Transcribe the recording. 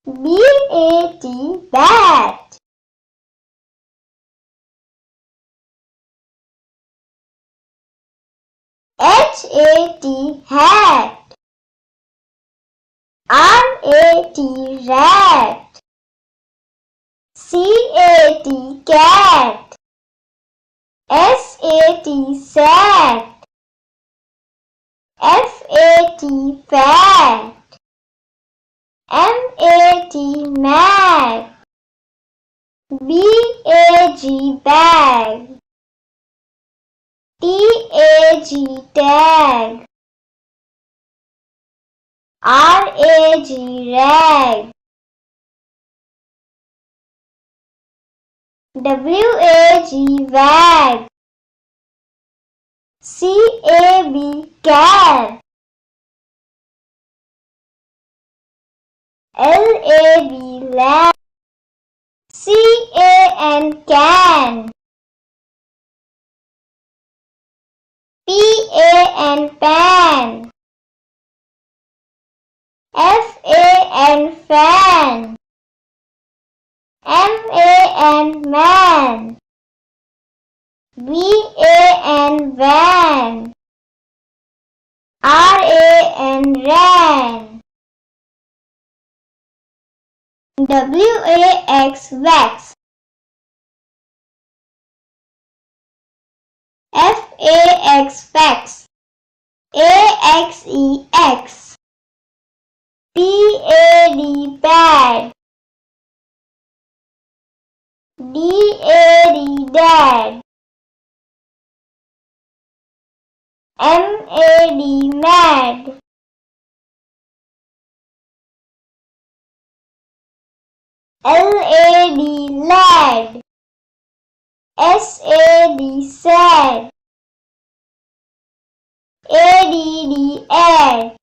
B-A-T, bat. H-A-T, hat. R-A-T, rat. C-A-T, cat. S-A-T, sat. F-A-T, fat. M-A-T, mat. B-A-G, bag. T-A-G, tag. R-A-G, rag. W-A-G, wag. C-A-B, cat. L-A-B, lamb. C-A-N, can. P-A-N, pan. F-A-N, fan. M-A-N, man. V-A-N, van. R-A-N, ran. W-A-X, wax. F-A-X, fax. A-X-E, X. P-A-D, pad. D-A-D, dad. M-A-D, mad. L-A-D, lad. S-A-D, sad. A-D-D, ad.